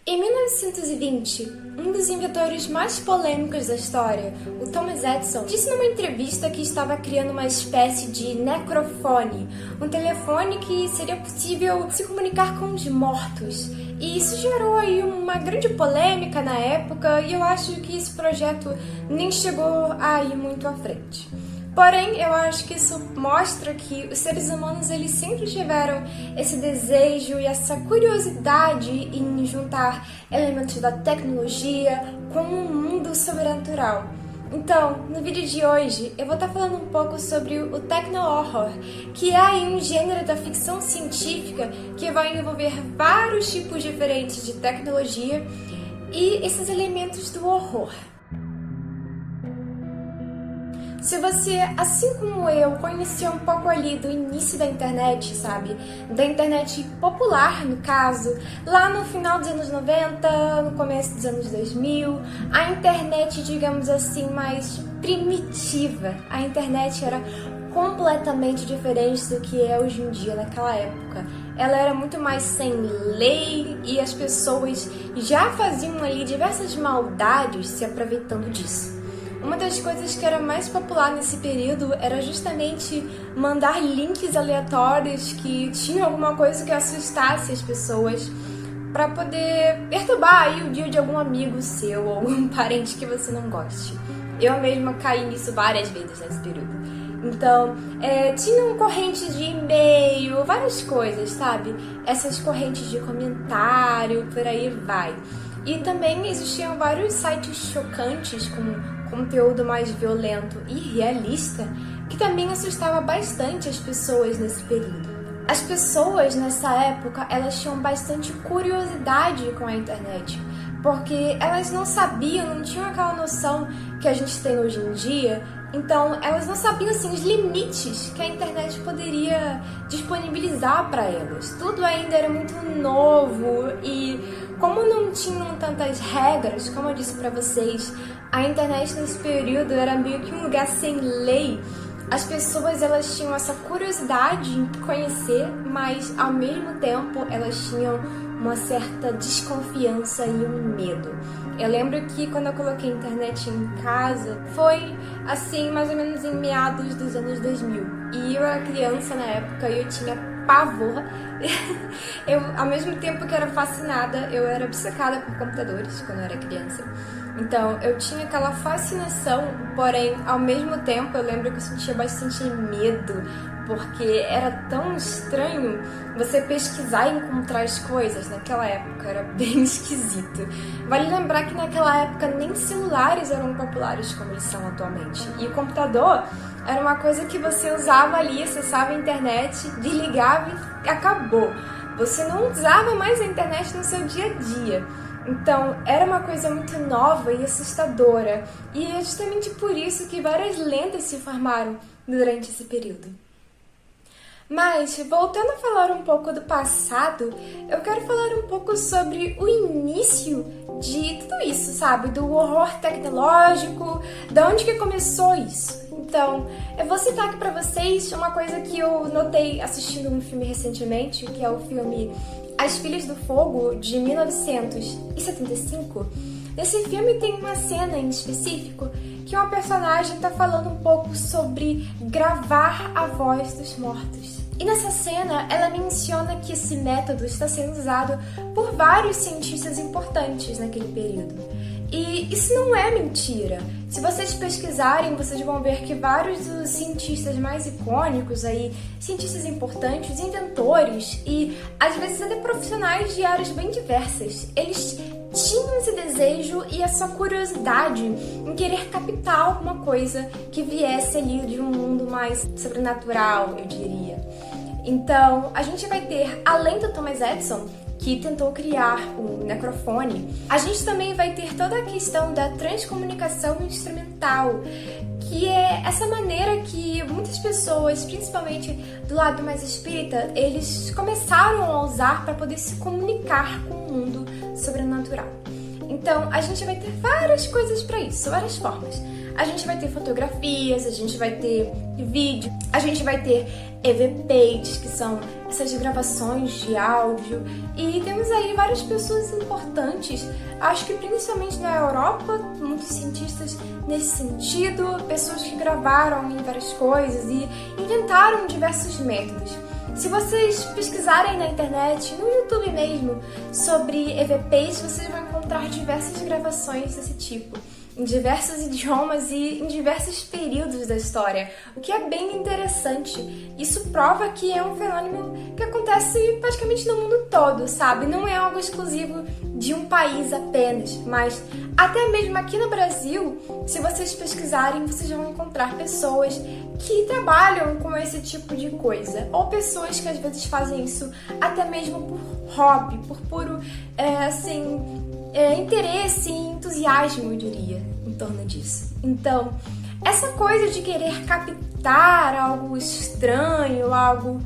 Em 1920, um dos inventores mais polêmicos da história, o Thomas Edison, disse numa entrevista que estava criando uma espécie de necrofone, um telefone que seria possível se comunicar com os mortos. E isso gerou aí uma grande polêmica na época e eu acho que esse projeto nem chegou a ir muito à frente. Porém, eu acho que isso mostra que os seres humanos eles sempre tiveram esse desejo e essa curiosidade em juntar elementos da tecnologia com um mundo sobrenatural. Então, no vídeo de hoje, eu vou estar falando um pouco sobre o techno-horror, que é aí um gênero da ficção científica que vai envolver vários tipos diferentes de tecnologia e esses elementos do horror. Se você, assim como eu, conhecia um pouco ali do início da internet, sabe? Da internet popular, no caso, lá no final dos anos 90, no começo dos anos 2000, a internet, digamos assim, mais primitiva. A internet era completamente diferente do que é hoje em dia, naquela época. Ela era muito mais sem lei e as pessoas já faziam ali diversas maldades se aproveitando disso. Uma das coisas que era mais popular nesse período era justamente mandar links aleatórios que tinham alguma coisa que assustasse as pessoas para poder perturbar aí o dia de algum amigo seu ou algum parente que você não goste. Eu mesma caí nisso várias vezes nesse período. Então, tinham correntes de e-mail, várias coisas, sabe? Essas correntes de comentário, por aí vai. E também existiam vários sites chocantes com conteúdo mais violento e realista, que também assustava bastante as pessoas nesse período. As pessoas nessa época, elas tinham bastante curiosidade com a internet, porque elas não sabiam, não tinham aquela noção que a gente tem hoje em dia, então elas não sabiam assim os limites que a internet poderia disponibilizar para elas. Tudo ainda era muito novo e como não tinham tantas regras, como eu disse para vocês, a internet nesse período era meio que um lugar sem lei. As pessoas elas tinham essa curiosidade em conhecer, mas ao mesmo tempo elas tinham uma certa desconfiança e um medo. Eu lembro que quando eu coloquei a internet em casa, foi assim mais ou menos em meados dos anos 2000. E eu era criança na época e eu tinha pavor. Eu, ao mesmo tempo que era fascinada, eu era obcecada por computadores quando eu era criança. Então, eu tinha aquela fascinação, porém, ao mesmo tempo, eu lembro que eu sentia bastante medo, porque era tão estranho você pesquisar e encontrar as coisas naquela época, era bem esquisito. Vale lembrar que naquela época nem celulares eram populares como eles são atualmente. E o computador era uma coisa que você usava ali, acessava a internet, desligava e acabou. Você não usava mais a internet no seu dia a dia. Então, era uma coisa muito nova e assustadora. E é justamente por isso que várias lendas se formaram durante esse período. Mas, voltando a falar um pouco do passado, eu quero falar um pouco sobre o início de tudo isso, sabe? Do horror tecnológico, de onde que começou isso. Então, eu vou citar aqui pra vocês uma coisa que eu notei assistindo um filme recentemente, que é o filme As Filhas do Fogo, de 1975. Nesse filme tem uma cena em específico que uma personagem está falando um pouco sobre gravar a voz dos mortos. E nessa cena, ela menciona que esse método está sendo usado por vários cientistas importantes naquele período. E isso não é mentira. Se vocês pesquisarem, vocês vão ver que vários dos cientistas mais icônicos aí, cientistas importantes, inventores e às vezes até profissionais de áreas bem diversas, eles tinham esse desejo e essa curiosidade em querer captar alguma coisa que viesse ali de um mundo mais sobrenatural, eu diria. Então, a gente vai ter, além do Thomas Edison, que tentou criar o necrofone, a gente também vai ter toda a questão da transcomunicação instrumental, que é essa maneira que muitas pessoas, principalmente do lado mais espírita, eles começaram a usar para poder se comunicar com o mundo sobrenatural. Então, a gente vai ter várias coisas para isso, várias formas. A gente vai ter fotografias, a gente vai ter vídeo, a gente vai ter EVPs, que são essas gravações de áudio, e temos aí várias pessoas importantes, acho que principalmente na Europa, muitos cientistas nesse sentido, pessoas que gravaram em várias coisas e inventaram diversos métodos. Se vocês pesquisarem na internet, no YouTube mesmo, sobre EVPs, vocês vão encontrar diversas gravações desse tipo, em diversos idiomas e em diversos períodos da história, o que é bem interessante. Isso prova que é um fenômeno que acontece praticamente no mundo todo, sabe? Não é algo exclusivo de um país apenas, mas até mesmo aqui no Brasil, se vocês pesquisarem, vocês vão encontrar pessoas que trabalham com esse tipo de coisa, ou pessoas que às vezes fazem isso até mesmo por hobby, por puro, interesse e entusiasmo, eu diria, em torno disso. Então, essa coisa de querer captar algo estranho, algo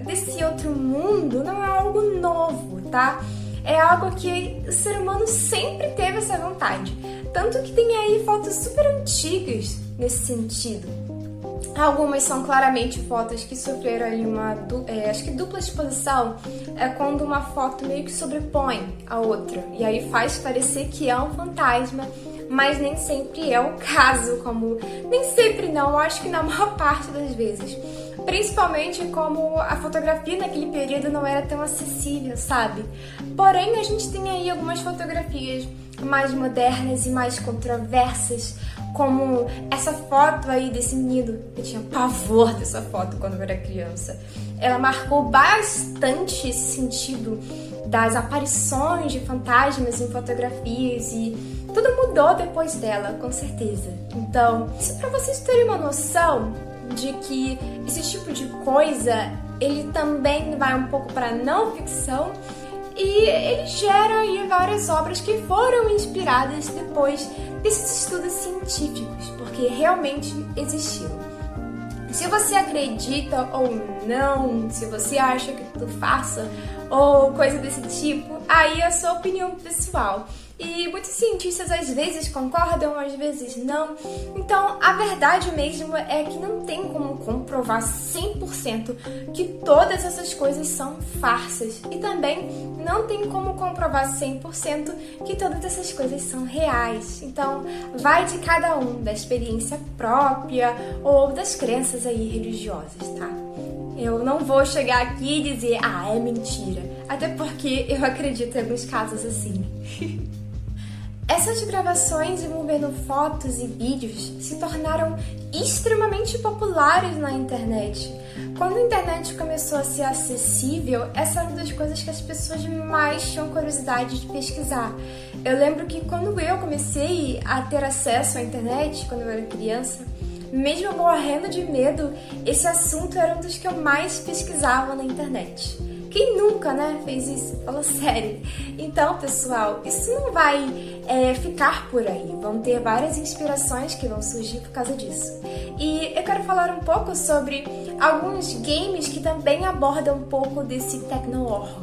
desse outro mundo, não é algo novo, tá? É algo que o ser humano sempre teve essa vontade. Tanto que tem aí fotos super antigas nesse sentido. Algumas são claramente fotos que sofreram ali uma dupla exposição, quando uma foto meio que sobrepõe a outra, e aí faz parecer que é um fantasma, mas nem sempre é o caso, nem sempre não, acho que na maior parte das vezes. Principalmente como a fotografia naquele período não era tão acessível, sabe? Porém, a gente tem aí algumas fotografias mais modernas e mais controversas, como essa foto aí desse menino. Eu tinha pavor dessa foto quando eu era criança. Ela marcou bastante esse sentido das aparições de fantasmas em fotografias e tudo mudou depois dela, com certeza. Então, isso pra vocês terem uma noção de que esse tipo de coisa, ele também vai um pouco para não ficção e ele gera aí várias obras que foram inspiradas depois desses estudos científicos, porque realmente existiram. Se você acredita ou não, se você acha que tudo farsa ou coisa desse tipo, aí é a sua opinião pessoal. E muitos cientistas às vezes concordam, às vezes não. Então, a verdade mesmo é que não tem como comprovar 100% que todas essas coisas são farsas. E também não tem como comprovar 100% que todas essas coisas são reais. Então, vai de cada um, da experiência própria ou das crenças aí religiosas, tá? Eu não vou chegar aqui e dizer, é mentira. Até porque eu acredito em alguns casos assim. Essas gravações envolvendo fotos e vídeos se tornaram extremamente populares na internet. Quando a internet começou a ser acessível, essa era uma das coisas que as pessoas mais tinham curiosidade de pesquisar. Eu lembro que quando eu comecei a ter acesso à internet, quando eu era criança, mesmo morrendo de medo, esse assunto era um dos que eu mais pesquisava na internet. Quem nunca, né, fez isso? Fala sério. Então, pessoal, isso não vai ficar por aí. Vão ter várias inspirações que vão surgir por causa disso. E eu quero falar um pouco sobre alguns games que também abordam um pouco desse techno-horror.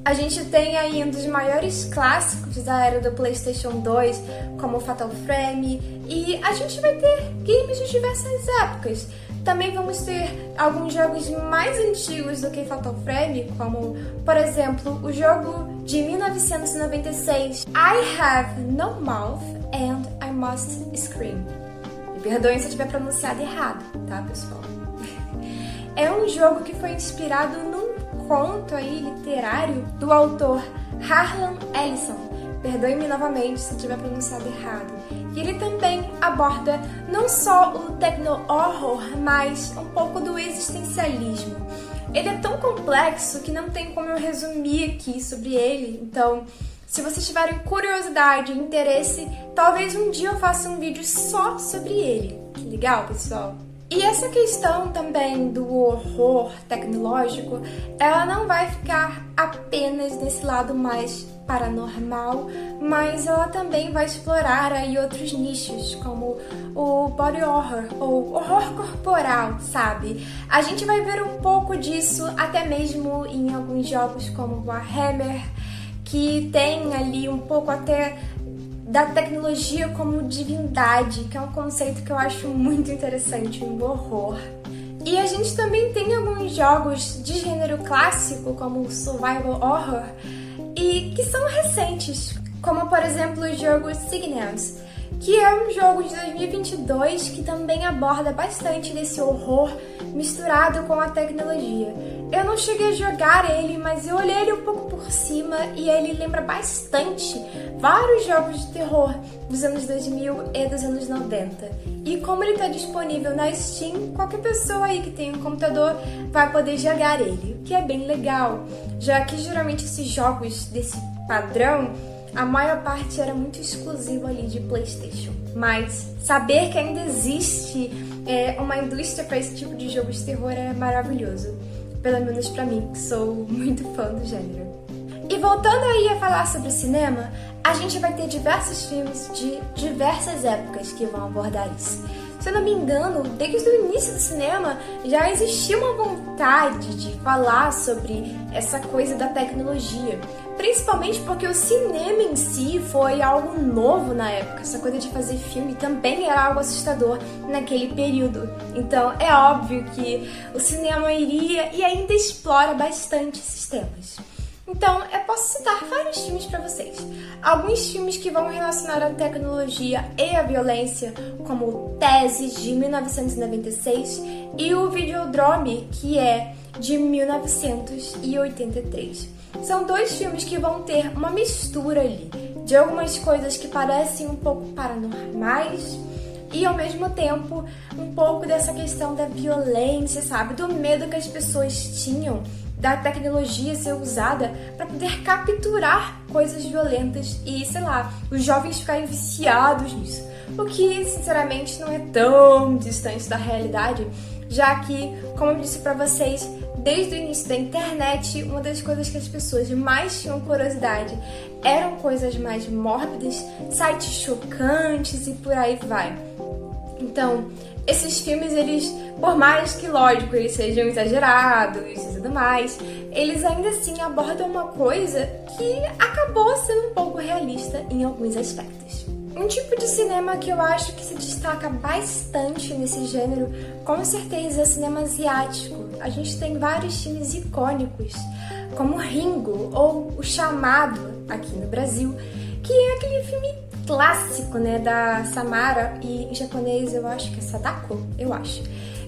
A gente tem aí um dos maiores clássicos da era do PlayStation 2, como Fatal Frame, e a gente vai ter games de diversas épocas. Também vamos ter alguns jogos mais antigos do que Fatal Frame, como, por exemplo, o jogo de 1996, I Have No Mouth and I Must Scream. Me perdoem se eu tiver pronunciado errado, tá, pessoal? É um jogo que foi inspirado num conto aí literário do autor Harlan Ellison. Perdoe-me novamente se eu tiver pronunciado errado. E ele também aborda não só o techno-horror, mas um pouco do existencialismo. Ele é tão complexo que não tem como eu resumir aqui sobre ele, então se vocês tiverem curiosidade e interesse, talvez um dia eu faça um vídeo só sobre ele. Que legal, pessoal? E essa questão também do horror tecnológico, ela não vai ficar apenas nesse lado mais paranormal, mas ela também vai explorar aí outros nichos, como o body horror, ou horror corporal, sabe? A gente vai ver um pouco disso até mesmo em alguns jogos como Warhammer, que tem ali um pouco até da tecnologia como divindade, que é um conceito que eu acho muito interessante no horror. E a gente também tem alguns jogos de gênero clássico, como Survival Horror, e que são recentes, como por exemplo o jogo Signions, que é um jogo de 2022 que também aborda bastante desse horror misturado com a tecnologia. Eu não cheguei a jogar ele, mas eu olhei ele um pouco por cima e ele lembra bastante vários jogos de terror dos anos 2000 e dos anos 90. E como ele está disponível na Steam, qualquer pessoa aí que tem um computador vai poder jogar ele, o que é bem legal, já que geralmente esses jogos desse padrão, a maior parte era muito exclusiva ali de PlayStation. Mas saber que ainda existe uma indústria para esse tipo de jogo de terror é maravilhoso. Pelo menos pra mim, que sou muito fã do gênero. E voltando aí a falar sobre cinema, a gente vai ter diversos filmes de diversas épocas que vão abordar isso. Se eu não me engano, desde o início do cinema já existia uma vontade de falar sobre essa coisa da tecnologia. Principalmente porque o cinema em si foi algo novo na época. Essa coisa de fazer filme também era algo assustador naquele período. Então é óbvio que o cinema iria e ainda explora bastante esses temas. Então, eu posso citar vários filmes para vocês. Alguns filmes que vão relacionar a tecnologia e a violência, como Tese, de 1996, e o Videodrome, que é de 1983. São dois filmes que vão ter uma mistura ali, de algumas coisas que parecem um pouco paranormais, e ao mesmo tempo um pouco dessa questão da violência, sabe? Do medo que as pessoas tinham da tecnologia ser usada para poder capturar coisas violentas e, sei lá, os jovens ficarem viciados nisso. O que, sinceramente, não é tão distante da realidade, já que, como eu disse para vocês, desde o início da internet, uma das coisas que as pessoas mais tinham curiosidade eram coisas mais mórbidas, sites chocantes e por aí vai. Então, esses filmes, eles, por mais que, lógico, eles sejam exagerados e tudo mais, eles ainda assim abordam uma coisa que acabou sendo um pouco realista em alguns aspectos. Um tipo de cinema que eu acho que se destaca bastante nesse gênero, com certeza, é o cinema asiático. A gente tem vários filmes icônicos, como Ringo ou O Chamado, aqui no Brasil, que é aquele filme clássico, né, da Samara, e em japonês eu acho que é Sadako, eu acho,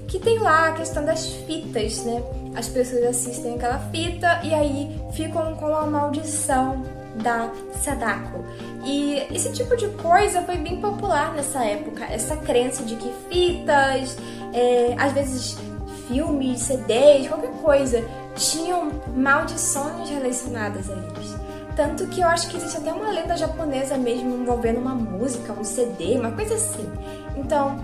que tem lá a questão das fitas, né, as pessoas assistem aquela fita e aí ficam com a maldição da Sadako. E esse tipo de coisa foi bem popular nessa época, essa crença de que fitas, às vezes filmes, CDs, qualquer coisa, tinham maldições relacionadas a eles. Tanto que eu acho que existe até uma lenda japonesa mesmo envolvendo uma música, um CD, uma coisa assim. Então,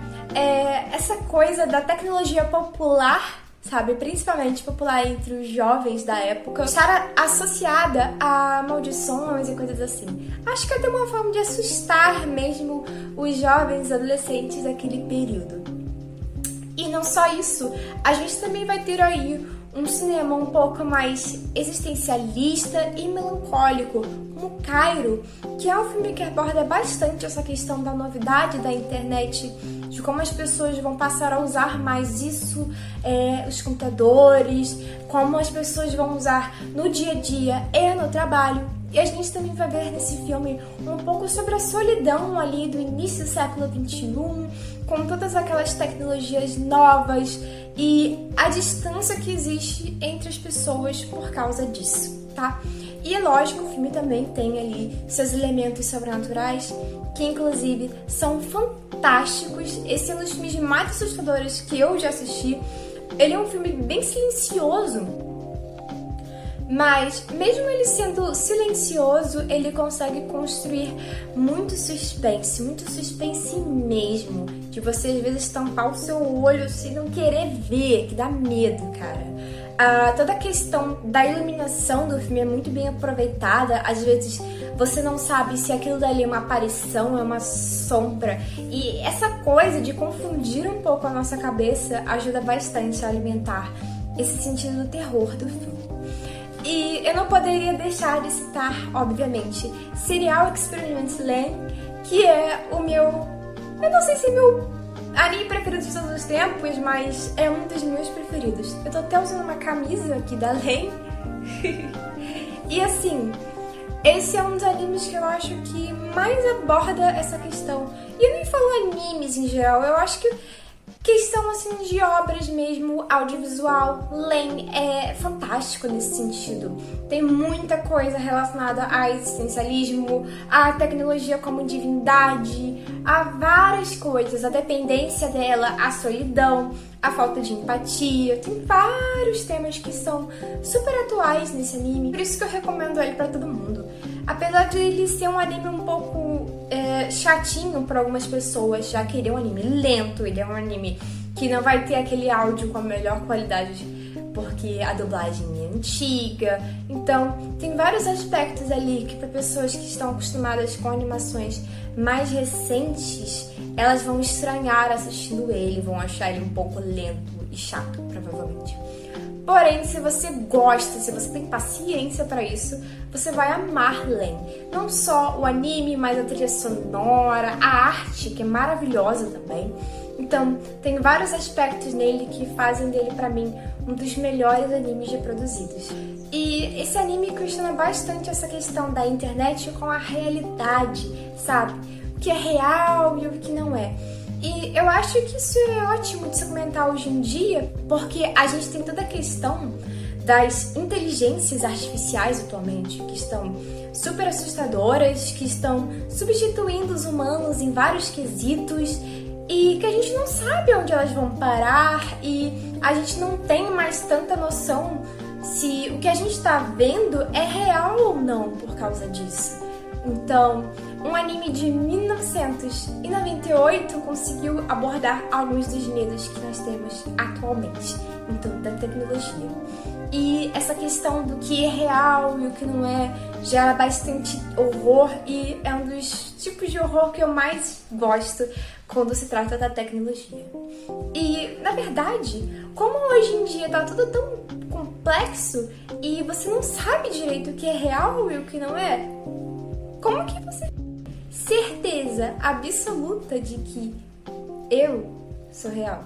essa coisa da tecnologia popular, sabe, principalmente popular entre os jovens da época, estar associada a maldições e coisas assim. Acho que é até uma forma de assustar mesmo os jovens adolescentes daquele período. E não só isso, a gente também vai ter aí um cinema um pouco mais existencialista e melancólico, como Cairo, que é um filme que aborda bastante essa questão da novidade da internet, de como as pessoas vão passar a usar mais isso, os computadores, como as pessoas vão usar no dia a dia e no trabalho. E a gente também vai ver nesse filme um pouco sobre a solidão ali do início do século XXI, com todas aquelas tecnologias novas e a distância que existe entre as pessoas por causa disso, tá? E lógico, o filme também tem ali seus elementos sobrenaturais, que inclusive são fantásticos. Esse é um dos filmes mais assustadores que eu já assisti. Ele é um filme bem silencioso, mas mesmo ele sendo silencioso, ele consegue construir muito suspense mesmo, de você às vezes tampar o seu olho assim, não querer ver, que dá medo, cara. Toda a questão da iluminação do filme é muito bem aproveitada. Às vezes você não sabe se aquilo dali é uma aparição, é uma sombra, e essa coisa de confundir um pouco a nossa cabeça ajuda bastante a alimentar esse sentido do terror do filme. E eu não poderia deixar de citar, obviamente, Serial Experiment Lain, que é o meu... Eu não sei se é meu anime preferido de todos os tempos, mas é um dos meus preferidos. Eu tô até usando uma camisa aqui da Lain. E assim, esse é um dos animes que eu acho que mais aborda essa questão. E eu nem falo animes em geral, eu acho que questão assim de obras mesmo, audiovisual, Lain é fantástico nesse sentido. Tem muita coisa relacionada a existencialismo, a tecnologia como divindade, a várias coisas, a dependência dela, a solidão, a falta de empatia. Tem vários temas que são super atuais nesse anime, por isso que eu recomendo ele pra todo mundo. Apesar de ele ser um anime um pouco chatinho para algumas pessoas, já que ele é um anime lento, ele é um anime que não vai ter aquele áudio com a melhor qualidade, porque a dublagem é antiga. Então, tem vários aspectos ali que para pessoas que estão acostumadas com animações mais recentes, elas vão estranhar assistindo ele, vão achar ele um pouco lento e chato, provavelmente. Porém, se você gosta, se você tem paciência pra isso, você vai amar Lain. Não só o anime, mas a trilha sonora, a arte, que é maravilhosa também. Então, tem vários aspectos nele que fazem dele, pra mim, um dos melhores animes já produzidos. E esse anime questiona bastante essa questão da internet com a realidade, sabe? O que é real e o que não é. E eu acho que isso é ótimo de se comentar hoje em dia, porque a gente tem toda a questão das inteligências artificiais atualmente, que estão super assustadoras, que estão substituindo os humanos em vários quesitos, e que a gente não sabe onde elas vão parar, e a gente não tem mais tanta noção se o que a gente está vendo é real ou não por causa disso. Então, um anime de 1998 conseguiu abordar alguns dos medos que nós temos atualmente, então, da tecnologia. E essa questão do que é real e o que não é gera bastante horror, e é um dos tipos de horror que eu mais gosto quando se trata da tecnologia. E, na verdade, como hoje em dia tá tudo tão complexo e você não sabe direito o que é real e o que não é, como que você tem certeza absoluta de que eu sou real?